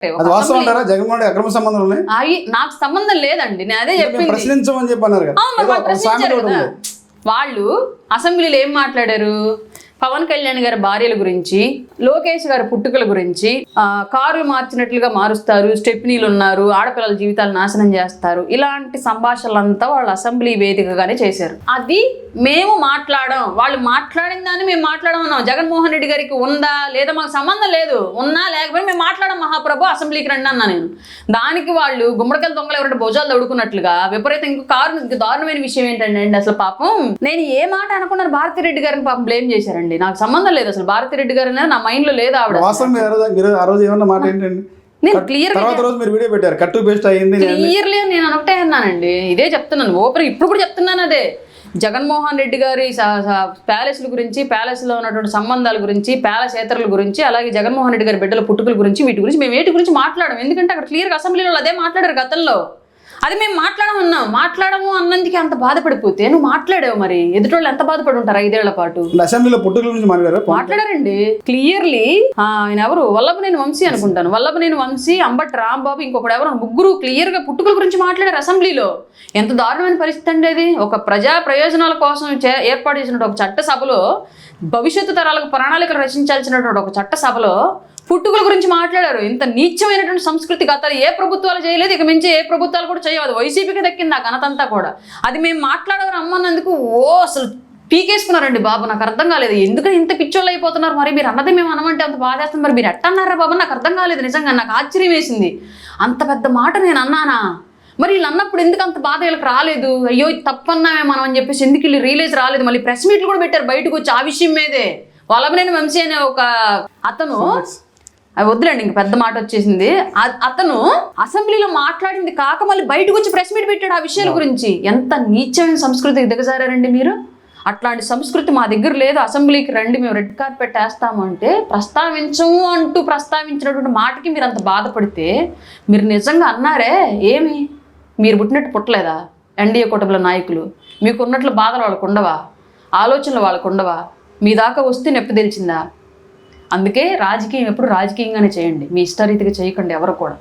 అది వాస్తవం అంటారా? జగన్మోహన్ అక్రమ సంబంధాలు ఉన్నాయి, నాకు సంబంధం లేదండి, నేను అదే చెప్పింది. ప్రశ్నించమని చెప్పి అన్నారు. వాళ్ళు అసెంబ్లీలో ఏం మాట్లాడారు? పవన్ కళ్యాణ్ గారి భార్యల గురించి, లోకేష్ గారి పుట్టుకల గురించి, కారులు మార్చినట్లుగా మారుస్తారు, స్టెప్నీలు ఉన్నారు, ఆడపిల్లల జీవితాలు నాశనం చేస్తారు, ఇలాంటి సంభాషణలంతా వాళ్ళు అసెంబ్లీ వేదికగానే చేశారు. అది మేము మాట్లాడాం, వాళ్ళు మాట్లాడిన దాన్ని మేము మాట్లాడమన్నాం. జగన్మోహన్ రెడ్డి గారికి ఉందా లేదా మాకు సంబంధం లేదు, ఉన్నా లేకపోతే మేము మాట్లాడాం మహాప్రభు అసెంబ్లీకి రండి అన్నా నేను. దానికి వాళ్ళు గుమ్మడికాయల దొంగలు ఎవరంటే భుజాలు తడుకున్నట్లుగా విపరీతం. ఇంకో దారుణమైన విషయం ఏంటంటే అసలు పాపం నేను ఏ మాట అనుకున్నాను, భారతి రెడ్డి గారిని పాపం బ్లేమ్ చేశారండి. నాకు సంబంధం లేదు అసలు, భారతి రెడ్డి గారు నా మైండ్ లో లేదు ఆవిడ. నేను క్లియర్లీ నేను అనొకటే అన్నానండి, ఇదే చెప్తున్నాను ఓపెన్, ఇప్పుడు కూడా చెప్తున్నాను అదే. జగన్మోహన్ రెడ్డి గారి ప్యాలెస్ల గురించి, ప్యాలెస్లో ఉన్నటువంటి సంబంధాల గురించి, ప్యాలెసేతరుల గురించి, అలాగే జగన్మోహన్ రెడ్డి గారి బిడ్డల పుట్టుకల గురించి, వీటి గురించి మేము వేటి గురించి మాట్లాడడం. ఎందుకంటే అక్కడ క్లియర్గా అసెంబ్లీలో అదే మాట్లాడారు గతంలో. అది మేము మాట్లాడము అన్నందుకే అంత బాధపడిపోతే నువ్వు మాట్లాడావు, మరి ఎదుటోళ్ళు ఎంత బాధపడి ఉంటారు 5 ఏళ్ల పాటు? అసెంబ్లీలో పుట్టుకల గురించి మాట్లాడారండి క్లియర్లీ. ఆయన ఎవరు, వల్లభనేని వంశీ అనుకుంటాను, వల్లభనేని వంశీ, అంబటి రాంబాబు, ఇంకొకటి ఎవరు, ముగ్గురు క్లియర్ గా పుట్టుకల గురించి మాట్లాడారు అసెంబ్లీలో. ఎంత దారుణమైన పరిస్థితి అండి అది. ఒక ప్రజా ప్రయోజనాల కోసం ఏర్పాటు చేసినటువంటి ఒక చట్ట సభలో, భవిష్యత్తు తరాలకు ప్రణాళికలు రచించాల్సినటువంటి ఒక చట్ట సభలో పుట్టుకల గురించి మాట్లాడారు. ఇంత నీచమైనటువంటి సంస్కృతి గతాలు ఏ ప్రభుత్వాలు చేయలేదు, ఇక మించి ఏ ప్రభుత్వాలు కూడా చేయవద్దు. వైసీపీకి దక్కింది ఆ ఘనతంతా కూడా. అది మేము మాట్లాడారు అమ్మన్నందుకు అసలు పీకేసుకున్నారండి బాబు. నాకు అర్థం కాలేదు ఎందుకని ఇంత పిచ్చోళ్ళు అయిపోతున్నారు. మరి మీరు అన్నది మేము అనమంటే అంత బాధేస్తుంది, మరి మీరు ఎట్టన్నారా బాబు? నాకు అర్థం కాలేదు నిజంగా, నాకు ఆశ్చర్యం వేసింది. అంత పెద్ద మాట నేను అన్నానా? మరి వీళ్ళు అన్నప్పుడు ఎందుకు అంత బాధ వీళ్ళకి రాలేదు? అయ్యో తప్పన్నామే మనం అని చెప్పేసి ఎందుకు వీళ్ళు రియలైజ్ రాలేదు? మళ్ళీ ప్రెస్ మీట్లు కూడా పెట్టారు బయటకు వచ్చి ఆ విషయం మీదే. వల్లభనేని వంశీ అనే ఒక అతను, వద్దులేండి ఇంక పెద్ద మాట వచ్చేసింది, అతను అసెంబ్లీలో మాట్లాడింది కాక మళ్ళీ బయటకు వచ్చి ప్రెస్ మీట్ పెట్టాడు ఆ విషయాల గురించి. ఎంత నీచమైన సంస్కృతికి దిగజారండి మీరు. అట్లాంటి సంస్కృతి మా దగ్గర లేదు. అసెంబ్లీకి రండి, మేము రెడ్ కార్పెట్ వేస్తాము అంటే ప్రస్తావించము అంటూ ప్రస్తావించినటువంటి మాటకి మీరు అంత బాధపడితే, మీరు నిజంగా అన్నారే ఏమి? మీరు పుట్టినట్టు పుట్టలేదా? ఎన్డీఏ కూటమిల నాయకులు మీకు ఉన్నట్లు బాధలు వాళ్ళకు ఉండవా? ఆలోచనలు వాళ్ళకు ఉండవా? మీ దాకా వస్తే నొప్పి తెలిసిందా? అందుకే రాజకీయం ఎప్పుడు రాజకీయంగానే చేయండి, మీ ఇష్టరీతిగా చేయకండి ఎవరు కూడా.